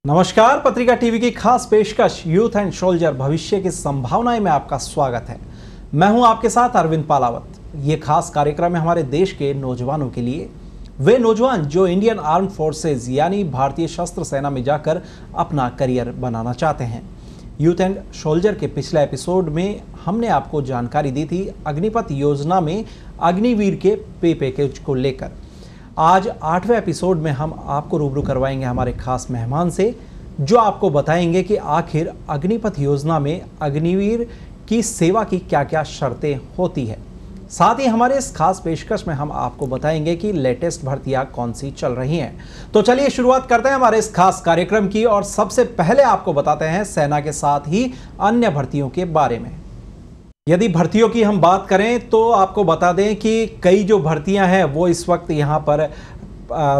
नमस्कार, पत्रिका टीवी की खास पेशकश यूथ एंड सोल्जर भविष्य की संभावनाएं में आपका स्वागत है। मैं हूं आपके साथ अरविंद पालावत। ये खास कार्यक्रम है हमारे देश के नौजवानों के लिए। वे नौजवान जो इंडियन आर्म फोर्सेज यानी भारतीय शस्त्र सेना में जाकर अपना करियर बनाना चाहते हैं। यूथ एंड सोल्जर के पिछले एपिसोड में हमने आपको जानकारी दी थी अग्निपथ योजना में अग्निवीर के पे पैकेज को लेकर। आज 8वें एपिसोड में हम आपको रूबरू करवाएंगे हमारे खास मेहमान से, जो आपको बताएंगे कि आखिर अग्निपथ योजना में अग्निवीर की सेवा की क्या क्या शर्तें होती है। साथ ही हमारे इस खास पेशकश में हम आपको बताएंगे कि लेटेस्ट भर्तियां कौन सी चल रही हैं। तो चलिए शुरुआत करते हैं हमारे इस खास कार्यक्रम की और सबसे पहले आपको बताते हैं सेना के साथ ही अन्य भर्तियों के बारे में। यदि भर्तियों की हम बात करें तो आपको बता दें कि कई जो भर्तियां हैं वो इस वक्त यहाँ पर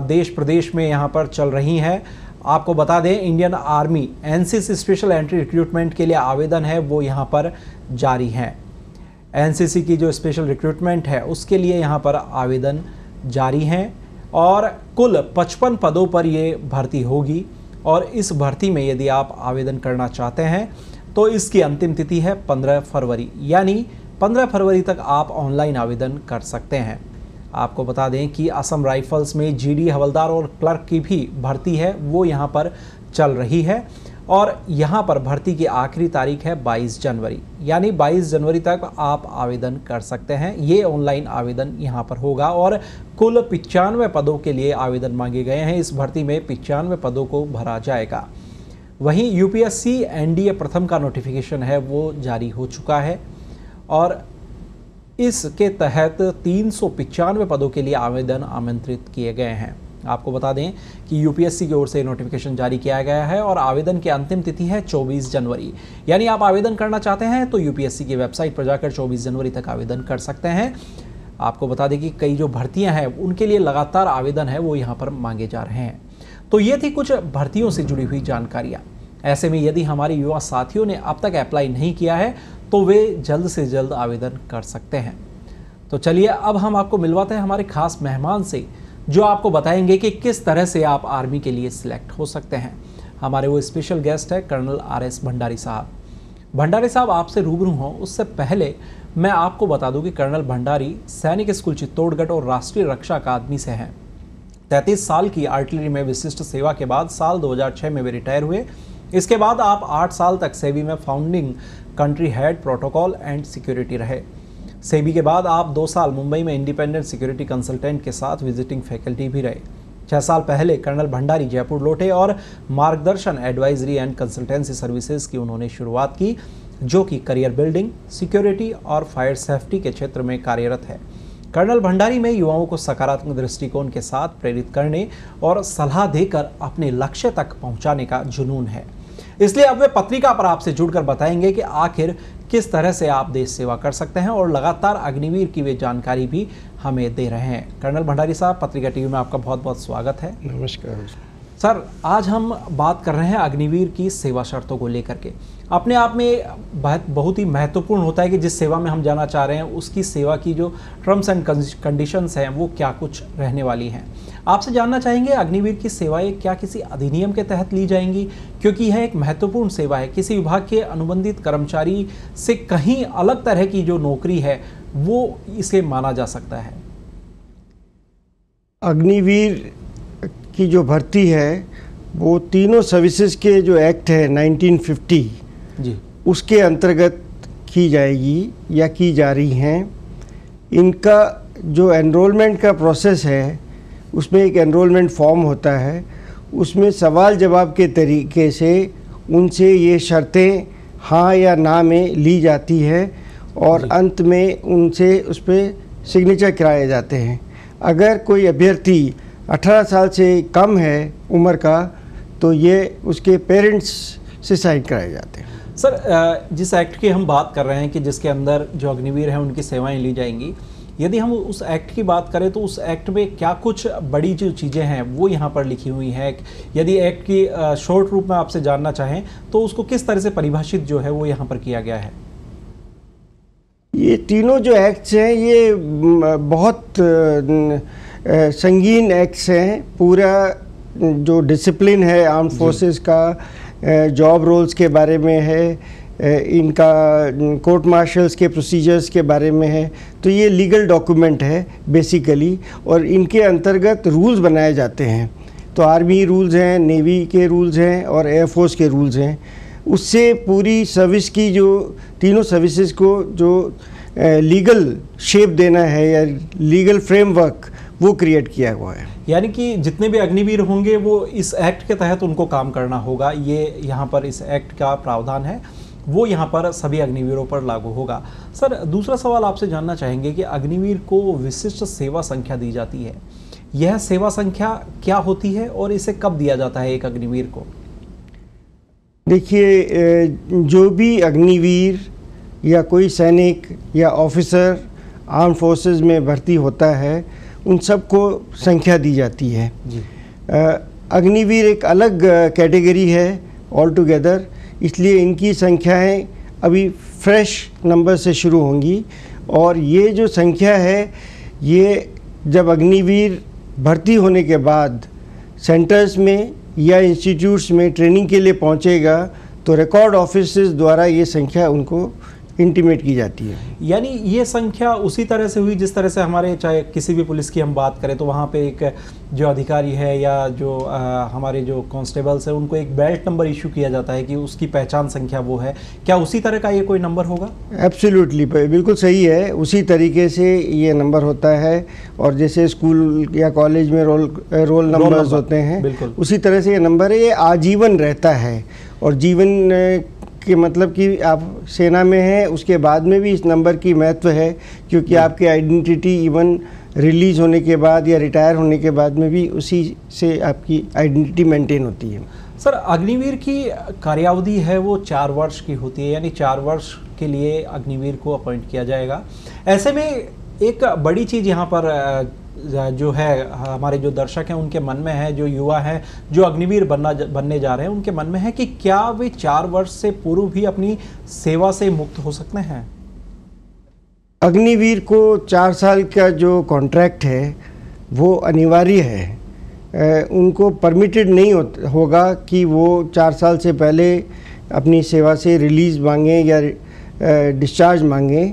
देश प्रदेश में यहाँ पर चल रही हैं। आपको बता दें Indian army NCC special entry recruitment के लिए आवेदन है वो यहाँ पर जारी है। एनसीसी की जो स्पेशल रिक्रूटमेंट है उसके लिए यहाँ पर आवेदन जारी हैं और कुल 55 पदों पर ये भर्ती होगी। और इस भर्ती में यदि आप आवेदन करना चाहते हैं तो इसकी अंतिम तिथि है 15 फरवरी, यानी 15 फरवरी तक आप ऑनलाइन आवेदन कर सकते हैं। आपको बता दें कि असम राइफल्स में जीडी हवलदार और क्लर्क की भी भर्ती है वो यहाँ पर चल रही है और यहाँ पर भर्ती की आखिरी तारीख है 22 जनवरी, यानी 22 जनवरी तक आप आवेदन कर सकते हैं। ये ऑनलाइन आवेदन यहाँ पर होगा और कुल 95 पदों के लिए आवेदन मांगे गए हैं। इस भर्ती में 95 पदों को भरा जाएगा। वहीं यूपीएससी एनडीए प्रथम का नोटिफिकेशन है वो जारी हो चुका है और इसके तहत 395 पदों के लिए आवेदन आमंत्रित किए गए हैं। आपको बता दें कि यूपीएससी की ओर से नोटिफिकेशन जारी किया गया है और आवेदन की अंतिम तिथि है 24 जनवरी, यानी आप आवेदन करना चाहते हैं तो यूपीएससी की वेबसाइट पर जाकर 24 जनवरी तक आवेदन कर सकते हैं। आपको बता दें कि कई जो भर्तियां हैं उनके लिए लगातार आवेदन है वो यहाँ पर मांगे जा रहे हैं। तो ये थी कुछ भर्तियों से जुड़ी हुई जानकारियाँ। ऐसे में यदि हमारे युवा साथियों ने अब तक अप्लाई नहीं किया है तो वे जल्द से जल्द आवेदन कर सकते हैं। तो चलिए अब हम आपको मिलवाते हैं हमारे खास मेहमान से, जो आपको बताएंगे कि किस तरह से आप आर्मी के लिए सिलेक्ट हो सकते हैं। हमारे वो स्पेशल गेस्ट है कर्नल आर.एस. भंडारी साहब। भंडारी साहब आपसे रूबरू हों उससे पहले मैं आपको बता दूं कि कर्नल भंडारी सैनिक स्कूल चित्तौड़गढ़ और राष्ट्रीय रक्षा अकादमी से हैं। 33 साल की आर्टिलरी में विशिष्ट सेवा के बाद साल 2006 में वे रिटायर हुए। इसके बाद आप 8 साल तक सेबी में founding country head protocol and security रहे। सेबी के बाद आप 2 साल मुंबई में इंडिपेंडेंट सिक्योरिटी कंसल्टेंट के साथ विजिटिंग फैकल्टी भी रहे। 6 साल पहले कर्नल भंडारी जयपुर लौटे और मार्गदर्शन एडवाइजरी एंड कंसल्टेंसी सर्विसेज की उन्होंने शुरुआत की, जो कि करियर बिल्डिंग, सिक्योरिटी और फायर सेफ्टी के क्षेत्र में कार्यरत है। कर्नल भंडारी में युवाओं को सकारात्मक दृष्टिकोण के साथ प्रेरित करने और सलाह देकर अपने लक्ष्य तक पहुंचाने का जुनून है। इसलिए अब वे पत्रिका पर आपसे जुड़कर बताएंगे कि आखिर किस तरह से आप देश सेवा कर सकते हैं और लगातार अग्निवीर की वे जानकारी भी हमें दे रहे हैं। कर्नल भंडारी साहब, पत्रिका टीवी में आपका बहुत बहुत स्वागत है। नमस्कार सर, आज हम बात कर रहे हैं अग्निवीर की सेवा शर्तों को लेकर के। अपने आप में बहुत ही महत्वपूर्ण होता है कि जिस सेवा में हम जाना चाह रहे हैं उसकी सेवा की जो टर्म्स एंड कंडीशंस हैं वो क्या कुछ रहने वाली हैं। आपसे जानना चाहेंगे अग्निवीर की सेवाएं क्या किसी अधिनियम के तहत ली जाएंगी, क्योंकि यह एक महत्वपूर्ण सेवा है। किसी विभाग के अनुबंधित कर्मचारी से कहीं अलग तरह की जो नौकरी है वो इसे माना जा सकता है। अग्निवीर की जो भर्ती है वो तीनों सर्विसेज के जो एक्ट है 1950 जी, उसके अंतर्गत की जाएगी या की जा रही हैं। इनका जो एनरोलमेंट का प्रोसेस है उसमें एक एनरोलमेंट फॉर्म होता है, उसमें सवाल जवाब के तरीके से उनसे ये शर्तें हाँ या ना में ली जाती है और अंत में उनसे उस पर सिग्नेचर कराए जाते हैं। अगर कोई अभ्यर्थी 18 साल से कम है उम्र का तो ये उसके पेरेंट्स से साइन कराए जाते हैं। सर, जिस एक्ट की हम बात कर रहे हैं कि जिसके अंदर जो अग्निवीर हैं उनकी सेवाएं ली जाएंगी, यदि हम उस एक्ट की बात करें तो उस एक्ट में क्या कुछ बड़ी जो चीज़ें हैं वो यहाँ पर लिखी हुई हैं। यदि एक्ट की शॉर्ट रूप में आपसे जानना चाहें तो उसको किस तरह से परिभाषित जो है वो यहाँ पर किया गया है। ये तीनों जो एक्ट्स हैं ये बहुत संगीन एक्ट्स हैं। पूरा जो डिसिप्लिन है आर्म फोर्सेस का, जॉब रोल्स के बारे में है, इनका कोर्ट मार्शल्स के प्रोसीजर्स के बारे में है। तो ये लीगल डॉक्यूमेंट है बेसिकली, और इनके अंतर्गत रूल्स बनाए जाते हैं। तो आर्मी रूल्स हैं, नेवी के रूल्स हैं और एयरफोर्स के रूल्स हैं। उससे पूरी सर्विस की जो तीनों सर्विसेज को जो लीगल शेप देना है या लीगल फ्रेमवर्क वो क्रिएट किया हुआ है। यानी कि जितने भी अग्निवीर होंगे वो इस एक्ट के तहत उनको काम करना होगा। ये यहाँ पर इस एक्ट का प्रावधान है, वो यहाँ पर सभी अग्निवीरों पर लागू होगा। सर, दूसरा सवाल आपसे जानना चाहेंगे कि अग्निवीर को विशिष्ट सेवा संख्या दी जाती है। यह सेवा संख्या क्या होती है और इसे कब दिया जाता है एक अग्निवीर को? देखिए, जो भी अग्निवीर या कोई सैनिक या ऑफिसर आर्म फोर्सेस में भर्ती होता है, उन सबको संख्या दी जाती है जी। अग्निवीर एक अलग कैटेगरी है ऑल टुगेदर, इसलिए इनकी संख्याएं अभी फ्रेश नंबर से शुरू होंगी। और ये जो संख्या है, ये जब अग्निवीर भर्ती होने के बाद सेंटर्स में या इंस्टीट्यूट्स में ट्रेनिंग के लिए पहुंचेगा तो रिकॉर्ड ऑफिसर्स द्वारा ये संख्या उनको इंटीमेट की जाती है। यानी ये संख्या उसी तरह से हुई जिस तरह से हमारे, चाहे किसी भी पुलिस की हम बात करें तो वहाँ पे एक जो अधिकारी है या जो हमारे जो कांस्टेबल्स है उनको एक बेल्ट नंबर इशू किया जाता है कि उसकी पहचान संख्या वो है। क्या उसी तरह का ये कोई नंबर होगा? एब्सोल्युटली, बिल्कुल सही है। उसी तरीके से ये नंबर होता है, और जैसे स्कूल या कॉलेज में रोल नंबर्स होते हैं, उसी तरह से ये नंबर है। ये आजीवन रहता है, और जीवन कि मतलब कि आप सेना में हैं उसके बाद में भी इस नंबर की महत्व है, क्योंकि आपकी आइडेंटिटी इवन रिलीज़ होने के बाद या रिटायर होने के बाद में भी उसी से आपकी आइडेंटिटी मेंटेन होती है। सर, अग्निवीर की कार्यावधि है वो 4 वर्ष की होती है, यानी 4 वर्ष के लिए अग्निवीर को अपॉइंट किया जाएगा। ऐसे में एक बड़ी चीज़ यहाँ पर जो है हमारे जो दर्शक हैं उनके मन में है, जो युवा हैं जो अग्निवीर बनने जा रहे हैं उनके मन में है कि क्या वे 4 वर्ष से पूर्व भी अपनी सेवा से मुक्त हो सकते हैं? अग्निवीर को 4 साल का जो कॉन्ट्रैक्ट है वो अनिवार्य है। उनको परमिटेड नहीं होगा कि वो 4 साल से पहले अपनी सेवा से रिलीज़ मांगे या डिस्चार्ज मांगे।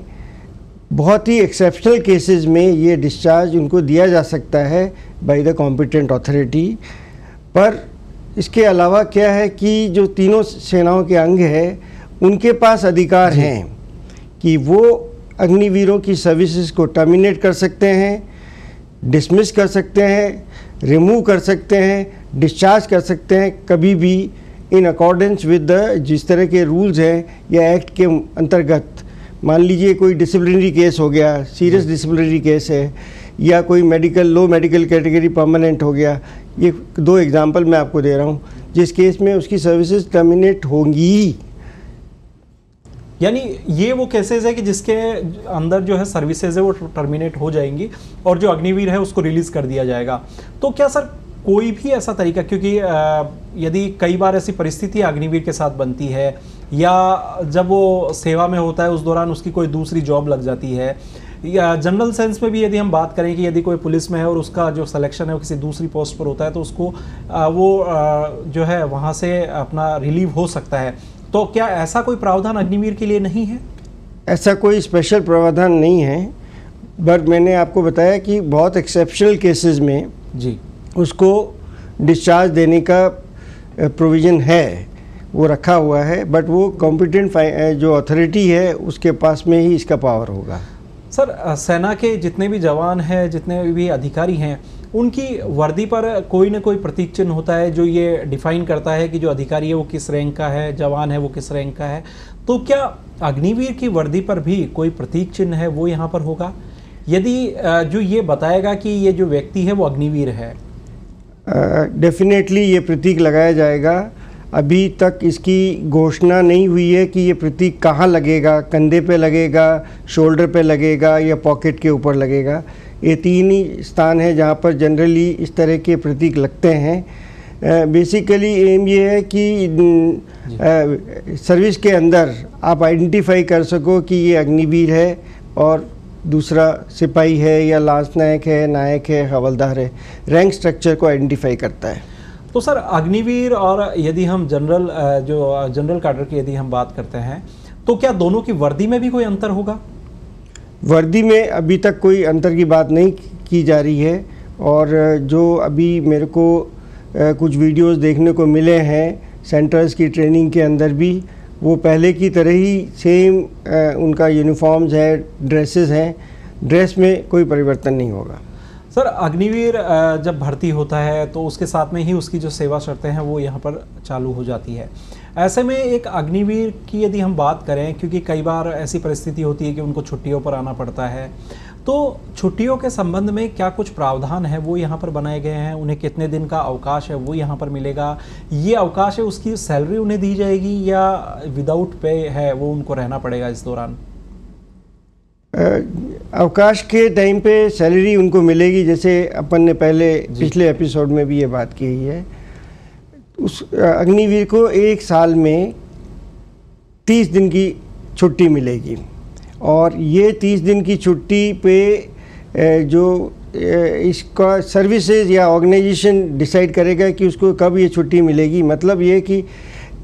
बहुत ही एक्सेप्शनल केसेस में ये डिस्चार्ज उनको दिया जा सकता है बाय द कॉम्पिटेंट अथॉरिटी। पर इसके अलावा क्या है कि जो तीनों सेनाओं के अंग हैं उनके पास अधिकार हैं कि वो अग्निवीरों की सर्विसेज को टर्मिनेट कर सकते हैं, डिसमिस कर सकते हैं, रिमूव कर सकते हैं, डिस्चार्ज कर सकते हैं, कभी भी इन अकॉर्डेंस विद द जिस तरह के रूल्स हैं या एक्ट के अंतर्गत। मान लीजिए कोई डिसिप्लिनरी केस हो गया, सीरियस डिसिप्लिनरी केस है, या कोई लो मेडिकल कैटेगरी परमानेंट हो गया। ये 2 एग्जांपल मैं आपको दे रहा हूँ जिस केस में उसकी सर्विसेज टर्मिनेट होंगी। यानी ये वो केसेस है कि जिसके अंदर जो है सर्विसेज है वो टर्मिनेट हो जाएंगी और जो अग्निवीर है उसको रिलीज कर दिया जाएगा। तो क्या सर कोई भी ऐसा तरीका, क्योंकि यदि कई बार ऐसी परिस्थिति अग्निवीर के साथ बनती है या जब वो सेवा में होता है उस दौरान उसकी कोई दूसरी जॉब लग जाती है, या जनरल सेंस में भी यदि हम बात करें कि यदि कोई पुलिस में है और उसका जो सिलेक्शन है वो किसी दूसरी पोस्ट पर होता है तो उसको वो जो है वहाँ से अपना रिलीव हो सकता है। तो क्या ऐसा कोई प्रावधान अग्निवीर के लिए नहीं है? ऐसा कोई स्पेशल प्रावधान नहीं है, बट मैंने आपको बताया कि बहुत एक्सेप्शनल केसेस में जी उसको डिस्चार्ज देने का प्रोविज़न है, वो रखा हुआ है। बट वो कॉम्पिटेंट जो अथॉरिटी है उसके पास में ही इसका पावर होगा। सर, सेना के जितने भी जवान हैं, जितने भी अधिकारी हैं, उनकी वर्दी पर कोई ना कोई प्रतीक चिन्ह होता है जो ये डिफाइन करता है कि जो अधिकारी है वो किस रैंक का है, जवान है वो किस रैंक का है। तो क्या अग्निवीर की वर्दी पर भी कोई प्रतीक चिन्ह है वो यहाँ पर होगा, यदि जो ये बताएगा कि ये जो व्यक्ति है वो अग्निवीर है? डेफिनेटली ये प्रतीक लगाया जाएगा। अभी तक इसकी घोषणा नहीं हुई है कि ये प्रतीक कहाँ लगेगा, कंधे पे लगेगा, शोल्डर पे लगेगा या पॉकेट के ऊपर लगेगा। ये 3 ही स्थान है जहाँ पर जनरली इस तरह के प्रतीक लगते हैं। बेसिकली एम ये है कि सर्विस के अंदर आप आइडेंटिफाई कर सको कि ये अग्निवीर है और दूसरा सिपाही है या लांस नायक है, नायक है, हवलदार है। रैंक स्ट्रक्चर को आइडेंटिफाई करता है। तो सर अग्निवीर और यदि हम जनरल कैडर की यदि हम बात करते हैं तो क्या दोनों की वर्दी में भी कोई अंतर होगा? वर्दी में अभी तक कोई अंतर की बात नहीं की जा रही है, और जो अभी मेरे को कुछ वीडियोस देखने को मिले हैं सेंटर्स की ट्रेनिंग के अंदर भी, वो पहले की तरह ही सेम उनका यूनिफॉर्म्स है, ड्रेसेस हैं, ड्रेस में कोई परिवर्तन नहीं होगा। सर अग्निवीर जब भर्ती होता है तो उसके साथ में ही उसकी जो सेवा शर्तें हैं वो यहाँ पर चालू हो जाती है। ऐसे में एक अग्निवीर की यदि हम बात करें, क्योंकि कई बार ऐसी परिस्थिति होती है कि उनको छुट्टियों पर आना पड़ता है, तो छुट्टियों के संबंध में क्या कुछ प्रावधान है वो यहाँ पर बनाए गए हैं? उन्हें कितने दिन का अवकाश है वो यहाँ पर मिलेगा? ये अवकाश है उसकी सैलरी उन्हें दी जाएगी या विदाउट पे है वो उनको रहना पड़ेगा इस दौरान? अवकाश के टाइम पे सैलरी उनको मिलेगी, जैसे अपन ने पहले पिछले एपिसोड में भी ये बात की है। उस अग्निवीर को एक साल में 30 दिन की छुट्टी मिलेगी, और ये 30 दिन की छुट्टी पे जो इसका सर्विसेज या ऑर्गेनाइजेशन डिसाइड करेगा कि उसको कब ये छुट्टी मिलेगी। मतलब ये कि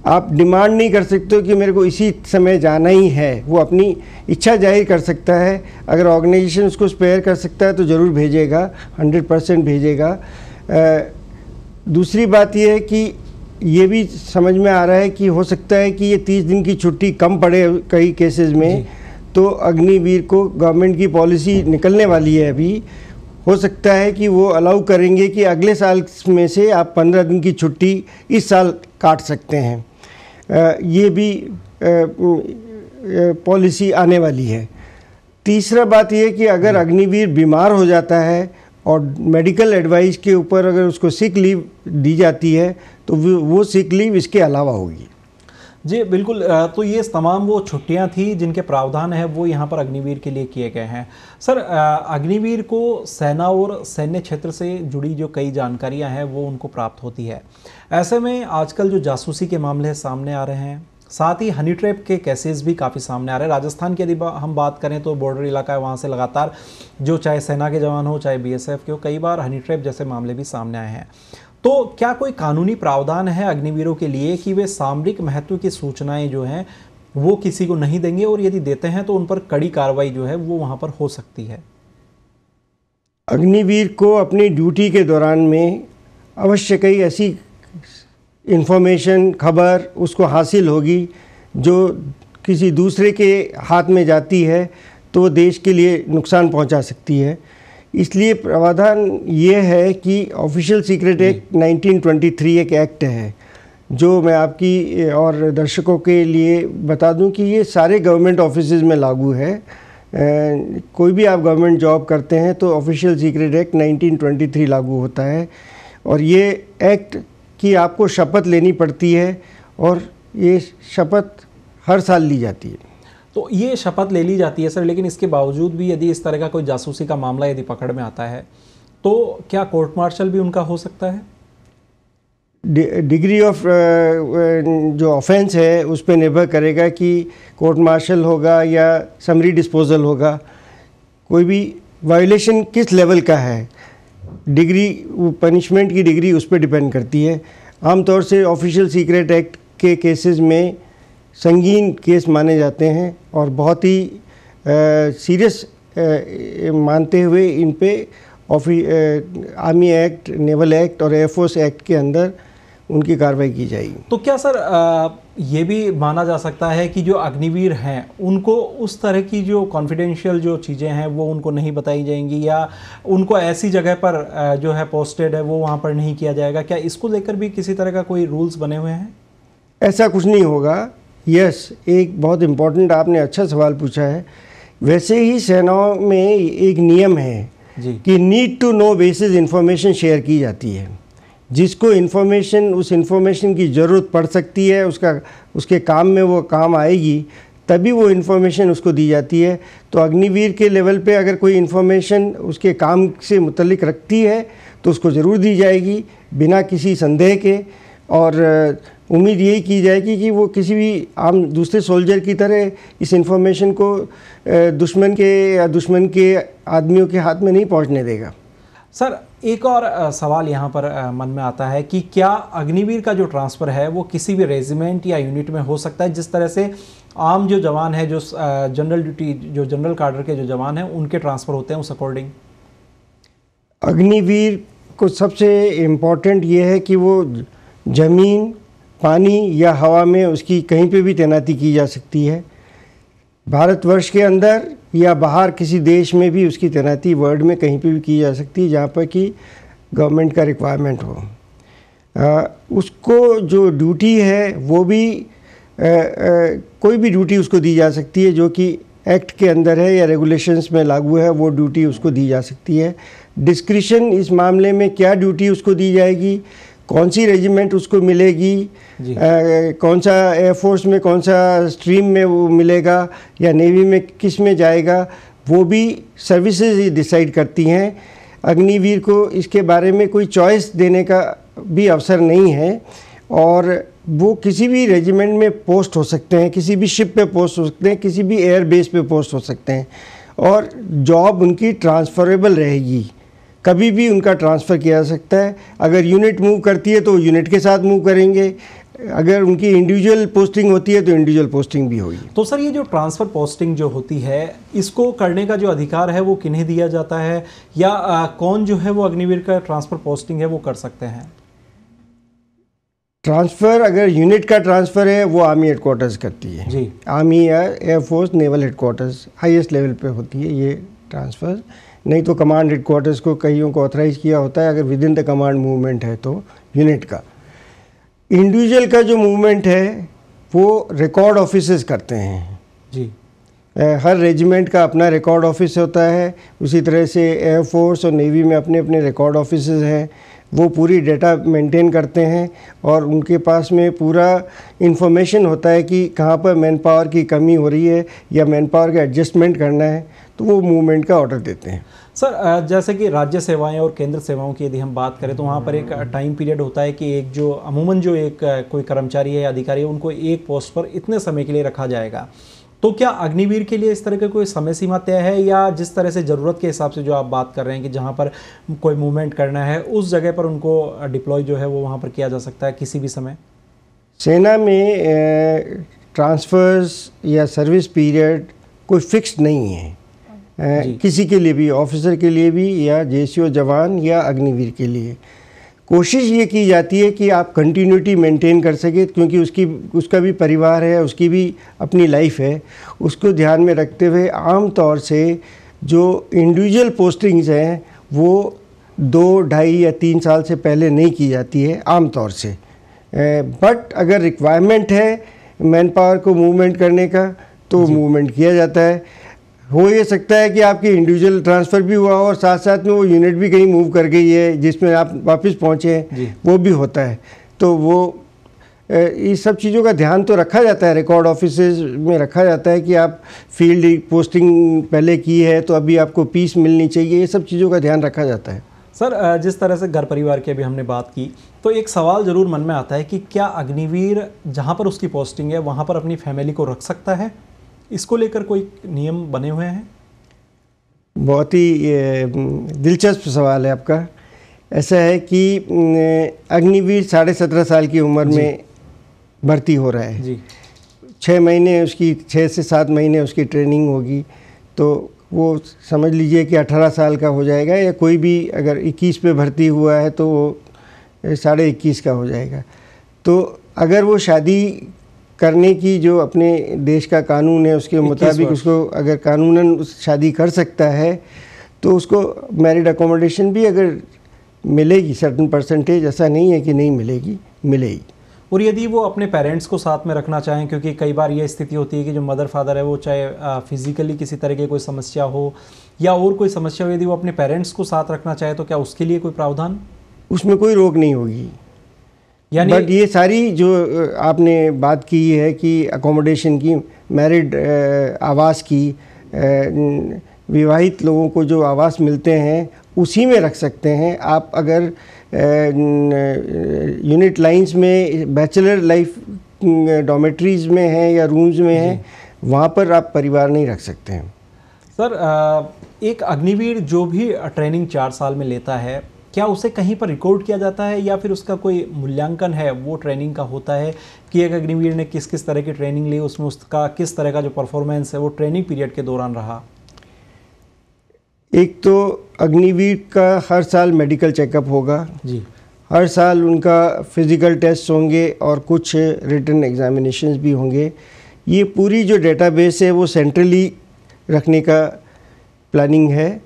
आप डिमांड नहीं कर सकते हो कि मेरे को इसी समय जाना ही है, वो अपनी इच्छा जाहिर कर सकता है। अगर ऑर्गेनाइजेशन उसको स्पेयर कर सकता है तो ज़रूर भेजेगा, 100% भेजेगा। दूसरी बात ये है कि ये भी समझ में आ रहा है कि हो सकता है कि ये 30 दिन की छुट्टी कम पड़े कई केसेस में, तो अग्निवीर को गवर्नमेंट की पॉलिसी निकलने वाली है अभी, हो सकता है कि वो अलाउ करेंगे कि अगले साल में से आप 15 दिन की छुट्टी इस साल काट सकते हैं। ये भी पॉलिसी आने वाली है। तीसरा बात ये कि अगर अग्निवीर बीमार हो जाता है और मेडिकल एडवाइस के ऊपर अगर उसको सिक लीव दी जाती है तो वो सिक लीव इसके अलावा होगी। जी बिल्कुल। तो ये तमाम वो छुट्टियां थी जिनके प्रावधान है वो यहाँ पर अग्निवीर के लिए किए गए हैं। सर अग्निवीर को सेना और सैन्य क्षेत्र से जुड़ी जो कई जानकारियां हैं वो उनको प्राप्त होती है। ऐसे में आजकल जो जासूसी के मामले सामने आ रहे हैं, साथ ही हनी ट्रैप के केसेस भी काफ़ी सामने आ रहे हैं। राजस्थान की यदि हम बात करें तो बॉर्डर इलाका है, वहाँ से लगातार जो चाहे सेना के जवान हो चाहे बीएसएफ के हो, कई बार हनी ट्रैप जैसे मामले भी सामने आए हैं। तो क्या कोई कानूनी प्रावधान है अग्निवीरों के लिए कि वे सामरिक महत्व की सूचनाएं जो हैं वो किसी को नहीं देंगे, और यदि देते हैं तो उन पर कड़ी कार्रवाई जो है वो वहाँ पर हो सकती है? अग्निवीर को अपनी ड्यूटी के दौरान में अवश्य कई ऐसी इंफॉर्मेशन, खबर उसको हासिल होगी जो किसी दूसरे के हाथ में जाती है तो वो देश के लिए नुकसान पहुंचा सकती है। इसलिए प्रावधान ये है कि ऑफिशियल सीक्रेट एक्ट 1923 एक एक्ट है जो मैं आपकी और दर्शकों के लिए बता दूं कि ये सारे गवर्नमेंट ऑफिसेज में लागू है। कोई भी आप गवर्नमेंट जॉब करते हैं तो ऑफिशियल सीक्रेट एक्ट 1923 लागू होता है, और ये एक्ट की आपको शपथ लेनी पड़ती है, और ये शपथ हर साल ली जाती है। तो ये शपथ ले ली जाती है सर, लेकिन इसके बावजूद भी यदि इस तरह का कोई जासूसी का मामला यदि पकड़ में आता है तो क्या कोर्ट मार्शल भी उनका हो सकता है? डिग्री ऑफ जो ऑफेंस है उस पर निर्भर करेगा कि कोर्ट मार्शल होगा या समरी डिस्पोजल होगा। कोई भी वायोलेशन किस लेवल का है, डिग्री, पनिशमेंट की डिग्री उस पर डिपेंड करती है। आमतौर से ऑफिशियल सीक्रेट एक्ट के केसेस में संगीन केस माने जाते हैं और बहुत ही सीरियस मानते हुए इन पे आर्मी एक्ट, नेवल एक्ट और एयरफोर्स एक्ट के अंदर उनकी कार्रवाई की जाएगी। तो क्या सर ये भी माना जा सकता है कि जो अग्निवीर हैं उनको उस तरह की जो कॉन्फिडेंशियल जो चीज़ें हैं वो उनको नहीं बताई जाएंगी, या उनको ऐसी जगह पर जो है पोस्टेड है वो वहाँ पर नहीं किया जाएगा? क्या इसको लेकर भी किसी तरह का कोई रूल्स बने हुए हैं? ऐसा कुछ नहीं होगा। यस, एक बहुत इम्पोर्टेंट आपने अच्छा सवाल पूछा है। वैसे ही सेनाओं में एक नियम है कि need to know basis information share की जाती है। जिसको इन्फॉर्मेशन, उस इन्फॉर्मेशन की ज़रूरत पड़ सकती है, उसके काम में वो काम आएगी, तभी वो इन्फॉर्मेशन उसको दी जाती है। तो अग्निवीर के लेवल पे अगर कोई इन्फॉर्मेशन उसके काम से मुतल्लिक रखती है तो उसको ज़रूर दी जाएगी बिना किसी संदेह के, और उम्मीद यही की जाएगी कि वो किसी भी आम दूसरे सोल्जर की तरह इस इन्फॉर्मेशन को दुश्मन के आदमियों के हाथ में नहीं पहुंचने देगा। सर एक और सवाल यहाँ पर मन में आता है कि क्या अग्निवीर का जो ट्रांसफ़र है वो किसी भी रेजिमेंट या यूनिट में हो सकता है, जिस तरह से आम जो जवान है, जो जनरल ड्यूटी, जो जनरल कैडर के जो जवान हैं उनके ट्रांसफ़र होते हैं उस अकॉर्डिंग? अग्निवीर को सबसे इम्पोर्टेंट ये है कि वो ज़मीन, पानी या हवा में उसकी कहीं पे भी तैनाती की जा सकती है। भारतवर्ष के अंदर या बाहर किसी देश में भी उसकी तैनाती वर्ल्ड में कहीं पे भी की जा सकती है जहाँ पर कि गवर्नमेंट का रिक्वायरमेंट हो। उसको जो ड्यूटी है वो भी कोई भी ड्यूटी उसको दी जा सकती है जो कि एक्ट के अंदर है या रेगुलेशंस में लागू है, वो ड्यूटी उसको दी जा सकती है। डिस्क्रिशन इस मामले में क्या ड्यूटी उसको दी जाएगी, कौन सी रेजिमेंट उसको मिलेगी, कौन सा एयरफोर्स में कौन सा स्ट्रीम में वो मिलेगा या नेवी में किस में जाएगा, वो भी सर्विसेज ही डिसाइड करती हैं। अग्निवीर को इसके बारे में कोई चॉइस देने का भी अवसर नहीं है और वो किसी भी रेजिमेंट में पोस्ट हो सकते हैं, किसी भी शिप पे पोस्ट हो सकते हैं, किसी भी एयर बेस पे पोस्ट हो सकते हैं और जॉब उनकी ट्रांसफरेबल रहेगी, कभी भी उनका ट्रांसफ़र किया जा सकता है। अगर यूनिट मूव करती है तो यूनिट के साथ मूव करेंगे, अगर उनकी इंडिविजुअल पोस्टिंग होती है तो इंडिविजुअल पोस्टिंग भी होगी। तो सर ये जो ट्रांसफ़र पोस्टिंग जो होती है इसको करने का जो अधिकार है वो किन्हें दिया जाता है, या कौन जो है वो अग्निवीर का ट्रांसफ़र पोस्टिंग है वो कर सकते हैं? ट्रांसफ़र अगर यूनिट का ट्रांसफ़र है वो आर्मी हेडक्वार्टर्स करती है जी। आर्मी या air force naval headquarters highest level पे होती है ये ट्रांसफ़र। नहीं तो कमांड हेडक्वार्टर्स को कईयों को ऑथराइज किया होता है अगर with in the command movement है तो यूनिट का। इंडिविजुअल का जो मूवमेंट है वो रिकॉर्ड ऑफिसर्स करते हैं जी। हर रेजिमेंट का अपना रिकॉर्ड ऑफिस होता है, उसी तरह से एयरफोर्स और नेवी में अपने अपने रिकॉर्ड ऑफिसर्स हैं, वो पूरी डेटा मेंटेन करते हैं और उनके पास में पूरा इन्फॉर्मेशन होता है कि कहाँ पर मैन पावर की कमी हो रही है या मैन पावर का एडजस्टमेंट करना है, तो वो मूवमेंट का ऑर्डर देते हैं। सर जैसे कि राज्य सेवाएं और केंद्र सेवाओं की यदि हम बात करें तो वहाँ पर एक टाइम पीरियड होता है कि एक जो अमूमन जो एक कोई कर्मचारी है या अधिकारी है उनको एक पोस्ट पर इतने समय के लिए रखा जाएगा। तो क्या अग्निवीर के लिए इस तरह का कोई समय सीमा तय है, या जिस तरह से ज़रूरत के हिसाब से जो आप बात कर रहे हैं कि जहाँ पर कोई मूवमेंट करना है उस जगह पर उनको डिप्लॉय जो है वो वहाँ पर किया जा सकता है किसी भी समय? सेना में ट्रांसफ़र्स या सर्विस पीरियड कोई फिक्स नहीं है किसी के लिए भी, ऑफिसर के लिए भी या जेसीओ जवान या अग्निवीर के लिए। कोशिश ये की जाती है कि आप कंटिन्यूटी मेंटेन कर सके, क्योंकि उसका भी परिवार है, उसकी भी अपनी लाइफ है। उसको ध्यान में रखते हुए आम तौर से जो इंडिविजुअल पोस्टिंग्स हैं वो 2, 2.5 या 3 साल से पहले नहीं की जाती है आम तौर से। बट अगर रिक्वायरमेंट है मैन पावर को मूवमेंट करने का तो मूवमेंट किया जाता है। हो ये सकता है कि आपकी इंडिविजुअल ट्रांसफ़र भी हुआ और साथ साथ में वो यूनिट भी कहीं मूव कर गई है जिसमें आप वापस पहुँचे हैं, वो भी होता है। तो वो इस सब चीज़ों का ध्यान तो रखा जाता है, रिकॉर्ड ऑफिसेज में रखा जाता है कि आप फील्ड पोस्टिंग पहले की है तो अभी आपको पीस मिलनी चाहिए, ये सब चीज़ों का ध्यान रखा जाता है। सर जिस तरह से घर परिवार की अभी हमने बात की तो एक सवाल ज़रूर मन में आता है कि क्या अग्निवीर जहाँ पर उसकी पोस्टिंग है वहाँ पर अपनी फैमिली को रख सकता है? इसको लेकर कोई नियम बने हुए हैं? बहुत ही दिलचस्प सवाल है आपका। ऐसा है कि अग्निवीर 17.5 साल की उम्र में भर्ती हो रहा है जी। 6 महीने उसकी 6 से 7 महीने उसकी ट्रेनिंग होगी, तो वो समझ लीजिए कि 18 साल का हो जाएगा, या कोई भी अगर 21 पे भर्ती हुआ है तो वो 21.5 का हो जाएगा। तो अगर वो शादी करने की जो अपने देश का कानून है उसके मुताबिक उसको अगर कानूनन शादी कर सकता है तो उसको मैरिड अकोमोडेशन भी अगर मिलेगी सर्टेन परसेंटेज, ऐसा नहीं है कि नहीं मिलेगी, मिलेगी। और यदि वो अपने पेरेंट्स को साथ में रखना चाहें, क्योंकि कई बार ये स्थिति होती है कि जो मदर फादर है वो चाहे फिजिकली किसी तरह की कोई समस्या हो या और कोई समस्या हो, यदि वो अपने पेरेंट्स को साथ रखना चाहे तो क्या उसके लिए कोई प्रावधान? उसमें कोई रोक नहीं होगी। यानी बट ये सारी जो आपने बात की है कि अकोमोडेशन की, मैरिड आवास की, विवाहित लोगों को जो आवास मिलते हैं उसी में रख सकते हैं आप। अगर यूनिट लाइंस में बैचलर लाइफ डॉमेट्रीज़ में हैं या रूम्स में हैं, वहाँ पर आप परिवार नहीं रख सकते हैं। सर एक अग्निवीर जो भी ट्रेनिंग 4 साल में लेता है, क्या उसे कहीं पर रिकॉर्ड किया जाता है या फिर उसका कोई मूल्यांकन है वो ट्रेनिंग का होता है कि एक अग्निवीर ने किस किस तरह की ट्रेनिंग ली, उसमें उसका किस तरह का जो परफॉर्मेंस है वो ट्रेनिंग पीरियड के दौरान रहा? एक तो अग्निवीर का हर साल मेडिकल चेकअप होगा जी, हर साल उनका फिज़िकल टेस्ट होंगे और कुछ रिटन एग्जामिनेशंस भी होंगे। ये पूरी जो डेटाबेस है वो सेंट्रली रखने का प्लानिंग है,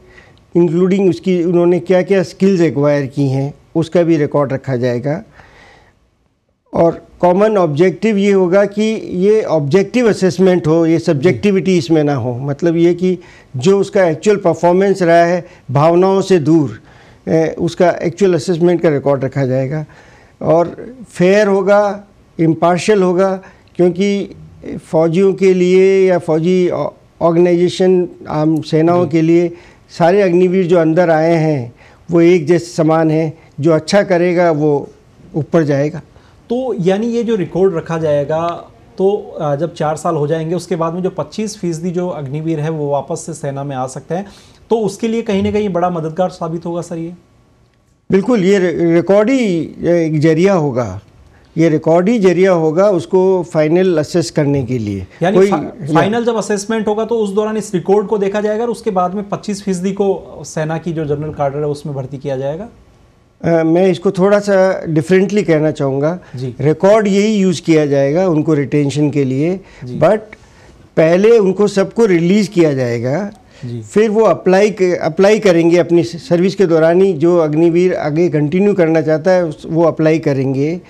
इंक्लूडिंग उसकी उन्होंने क्या क्या स्किल्स एक्वायर की हैं उसका भी रिकॉर्ड रखा जाएगा। और कॉमन ऑब्जेक्टिव ये होगा कि ये ऑब्जेक्टिव असेसमेंट हो, ये सब्जेक्टिविटी इसमें ना हो। मतलब ये कि जो उसका एक्चुअल परफॉर्मेंस रहा है भावनाओं से दूर, उसका एक्चुअल असेसमेंट का रिकॉर्ड रखा जाएगा। और फेयर होगा, इम्पार्शियल होगा, क्योंकि फ़ौजियों के लिए या फ़ौजी ऑर्गेनाइजेशन आम सेनाओं के लिए सारे अग्निवीर जो अंदर आए हैं वो एक जैसे समान हैं। जो अच्छा करेगा वो ऊपर जाएगा। तो यानी ये जो रिकॉर्ड रखा जाएगा, तो जब 4 साल हो जाएंगे उसके बाद में जो 25% जो अग्निवीर है वो वापस से सेना में आ सकते हैं, तो उसके लिए कहीं ना कहीं बड़ा मददगार साबित होगा सर ये? बिल्कुल, ये रिकॉर्ड ही एक जरिया होगा, ये रिकॉर्ड ही जरिया होगा उसको फाइनल असेस करने के लिए। यानी फाइनल जब असेसमेंट होगा तो उस दौरान इस रिकॉर्ड को देखा जाएगा और उसके बाद में 25% को सेना की जो जनरल कैडर है उसमें भर्ती किया जाएगा। मैं इसको थोड़ा सा डिफरेंटली कहना चाहूँगा। रिकॉर्ड यही यूज़ किया जाएगा उनको रिटेंशन के लिए, बट पहले उनको सबको रिलीज़ किया जाएगा, फिर वो अप्लाई करेंगे अपनी सर्विस के दौरान ही। जो अग्निवीर आगे कंटिन्यू करना चाहता है वो अप्लाई करेंगे।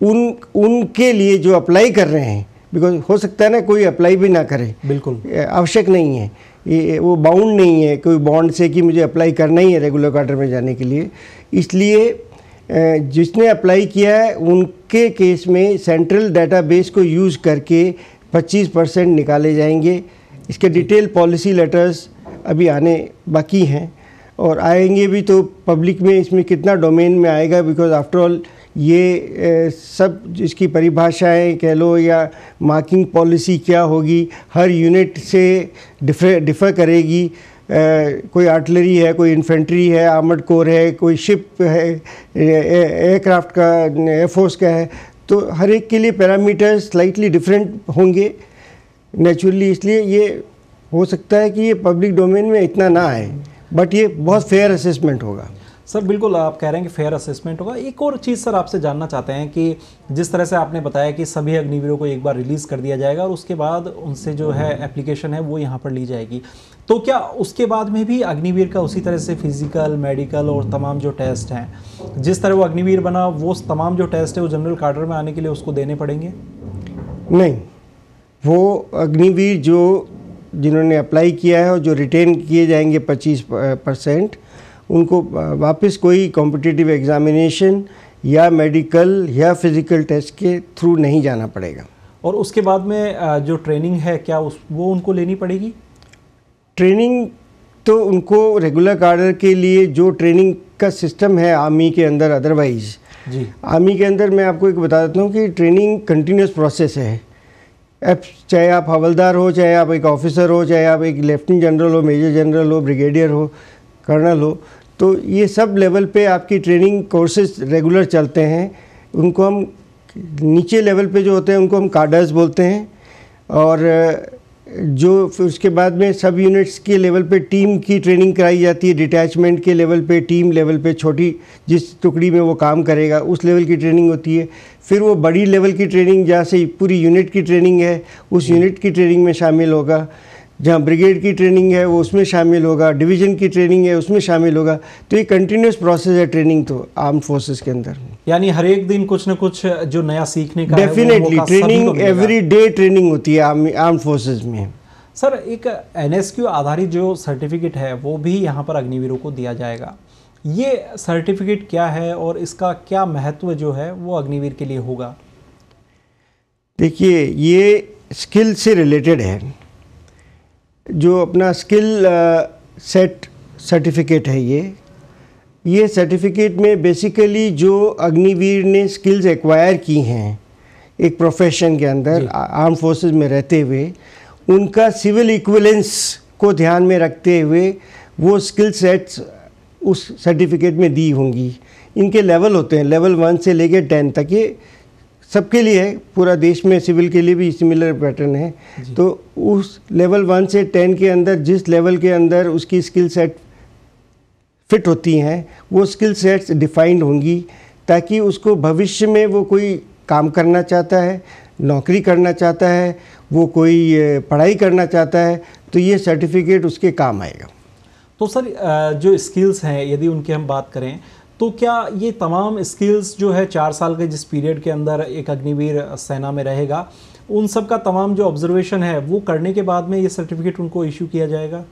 उनके लिए जो अप्लाई कर रहे हैं, बिकॉज हो सकता है ना कोई अप्लाई भी ना करे, बिल्कुल आवश्यक नहीं है, ये वो बाउंड नहीं है कोई बॉन्ड से कि मुझे अप्लाई करना ही है रेगुलर क्वार्टर में जाने के लिए। इसलिए जिसने अप्लाई किया है उनके केस में सेंट्रल डाटाबेस को यूज़ करके 25% निकाले जाएंगे। इसके डिटेल पॉलिसी लेटर्स अभी आने बाकी हैं और आएंगे भी, तो पब्लिक में इसमें कितना डोमेन में आएगा, बिकॉज आफ्टर ऑल ये सब जिसकी परिभाषाएं कह लो या मार्किंग पॉलिसी क्या होगी हर यूनिट से डिफ़र करेगी। कोई आर्टिलरी है, कोई इन्फेंट्री है, आर्मर्ड कोर है, कोई शिप है, एयरक्राफ्ट का, एयरफोर्स का है, तो हर एक के लिए पैरामीटर्स स्लाइटली डिफरेंट होंगे नेचुरली। इसलिए ये हो सकता है कि ये पब्लिक डोमेन में इतना ना आए, बट ये बहुत फेयर असेसमेंट होगा। सर बिल्कुल, आप कह रहे हैं कि फेयर असेसमेंट होगा। एक और चीज़ सर आपसे जानना चाहते हैं कि जिस तरह से आपने बताया कि सभी अग्निवीरों को एक बार रिलीज़ कर दिया जाएगा और उसके बाद उनसे जो है एप्लीकेशन है वो यहाँ पर ली जाएगी, तो क्या उसके बाद में भी अग्निवीर का उसी तरह से फिजिकल, मेडिकल और तमाम जो टेस्ट हैं, जिस तरह वो अग्निवीर बना वो तमाम जो टेस्ट है वो जनरल कैडर में आने के लिए उसको देने पड़ेंगे? नहीं, वो अग्निवीर जो जिन्होंने अप्लाई किया है और जो रिटेन किए जाएंगे 25%, उनको वापस कोई कॉम्पिटिटिव एग्जामिनेशन या मेडिकल या फिज़िकल टेस्ट के थ्रू नहीं जाना पड़ेगा। और उसके बाद में जो ट्रेनिंग है क्या वो उनको लेनी पड़ेगी? ट्रेनिंग तो उनको रेगुलर कैडर के लिए जो ट्रेनिंग का सिस्टम है आर्मी के अंदर, अदरवाइज जी आर्मी के अंदर मैं आपको एक बता देता हूँ कि ट्रेनिंग कंटिन्यूस प्रोसेस है। अब चाहे आप हवलदार हो, चाहे आप एक ऑफिसर हो, चाहे आप एक लेफ्टिनेंट जनरल हो, मेजर जनरल हो, ब्रिगेडियर हो, कर्नल हो, तो ये सब लेवल पे आपकी ट्रेनिंग कोर्सेज रेगुलर चलते हैं। उनको हम नीचे लेवल पे जो होते हैं उनको हम कार्डर्स बोलते हैं, और जो फिर उसके बाद में सब यूनिट्स के लेवल पे टीम की ट्रेनिंग कराई जाती है। डिटैचमेंट के लेवल पे, टीम लेवल पे, छोटी जिस टुकड़ी में वो काम करेगा उस लेवल की ट्रेनिंग होती है। फिर वो बड़ी लेवल की ट्रेनिंग जहाँ से पूरी यूनिट की ट्रेनिंग है उस यूनिट की ट्रेनिंग में शामिल होगा। जहाँ ब्रिगेड की ट्रेनिंग है वो उसमें शामिल होगा, डिवीज़न की ट्रेनिंग है उसमें शामिल होगा। तो ये कंटिन्यूस प्रोसेस है ट्रेनिंग तो आर्म फोर्सेस के अंदर, यानी हर एक दिन कुछ न कुछ जो नया सीखने का definitely training, every day training होती है आर्म फोर्सेस में। सर एक NSQ आधारित जो सर्टिफिकेट है वो भी यहाँ पर अग्निवीरों को दिया जाएगा। ये सर्टिफिकेट क्या है और इसका क्या महत्व जो है वो अग्निवीर के लिए होगा? देखिए, ये स्किल से रिलेटेड है। जो अपना स्किल सेट सर्टिफिकेट है, ये सर्टिफिकेट में बेसिकली जो अग्निवीर ने स्किल्स एक्वायर की हैं एक प्रोफेशन के अंदर आर्म फोर्सेस में रहते हुए, उनका सिविल इक्विवेलेंस को ध्यान में रखते हुए वो स्किल सेट्स उस सर्टिफिकेट में दी होंगी। इनके लेवल होते हैं, लेवल 1 से लेकर 10 तक, ये सबके लिए है, पूरा देश में सिविल के लिए भी सिमिलर पैटर्न है। तो उस लेवल 1 से 10 के अंदर जिस लेवल के अंदर उसकी स्किल सेट फिट होती हैं वो स्किल सेट्स डिफाइंड होंगी, ताकि उसको भविष्य में वो कोई काम करना चाहता है, नौकरी करना चाहता है, वो कोई पढ़ाई करना चाहता है, तो ये सर्टिफिकेट उसके काम आएगा। तो सर जो स्किल्स हैं यदि उनकी हम बात करें तो क्या ये तमाम स्किल्स जो है 4 साल के जिस पीरियड के अंदर एक अग्निवीर सेना में रहेगा, उन सब का तमाम जो ऑब्जर्वेशन है वो करने के बाद में ये सर्टिफिकेट उनको इशू किया जाएगा?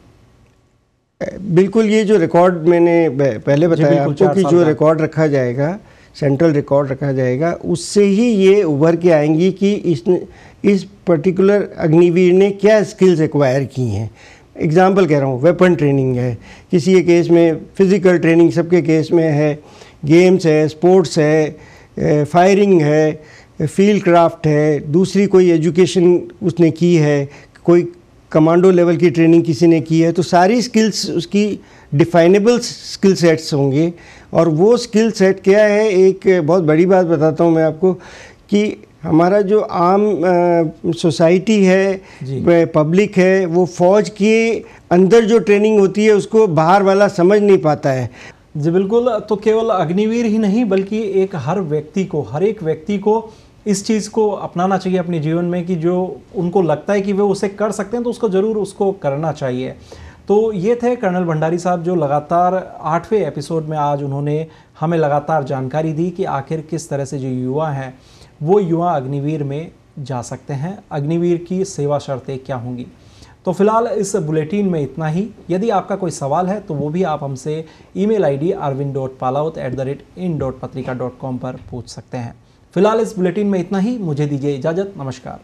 बिल्कुल, ये जो रिकॉर्ड मैंने पहले बताया आपको कि जो रिकॉर्ड रखा जाएगा, सेंट्रल रिकॉर्ड रखा जाएगा, उससे ही ये उभर के आएंगी कि इस पर्टिकुलर अग्निवीर ने क्या स्किल्स एक्वायर की हैं। एग्जाम्पल कह रहा हूँ, वेपन ट्रेनिंग है, किसी के केस में फिज़िकल ट्रेनिंग सबके केस में है, गेम्स है, स्पोर्ट्स है, फायरिंग है, फील्ड क्राफ्ट है, दूसरी कोई एजुकेशन उसने की है, कोई कमांडो लेवल की ट्रेनिंग किसी ने की है, तो सारी स्किल्स उसकी डिफाइनेबल स्किल सेट्स होंगे। और वो स्किल सेट क्या है, एक बहुत बड़ी बात बताता हूँ मैं आपको कि हमारा जो आम सोसाइटी है, पब्लिक है, वो फ़ौज के अंदर जो ट्रेनिंग होती है उसको बाहर वाला समझ नहीं पाता है। जी बिल्कुल, तो केवल अग्निवीर ही नहीं बल्कि एक हर एक व्यक्ति को इस चीज़ को अपनाना चाहिए अपने जीवन में कि जो उनको लगता है कि वे उसे कर सकते हैं तो उसको ज़रूर उसको करना चाहिए। तो ये थे कर्नल भंडारी साहब जो लगातार 8वें एपिसोड में आज उन्होंने हमें लगातार जानकारी दी कि आखिर किस तरह से जो युवा हैं वो युवा अग्निवीर में जा सकते हैं, अग्निवीर की सेवा शर्तें क्या होंगी। तो फिलहाल इस बुलेटिन में इतना ही। यदि आपका कोई सवाल है तो वो भी आप हमसे email ID arvind.palawat@in.patrika.com पर पूछ सकते हैं। फिलहाल इस बुलेटिन में इतना ही, मुझे दीजिए इजाज़त, नमस्कार।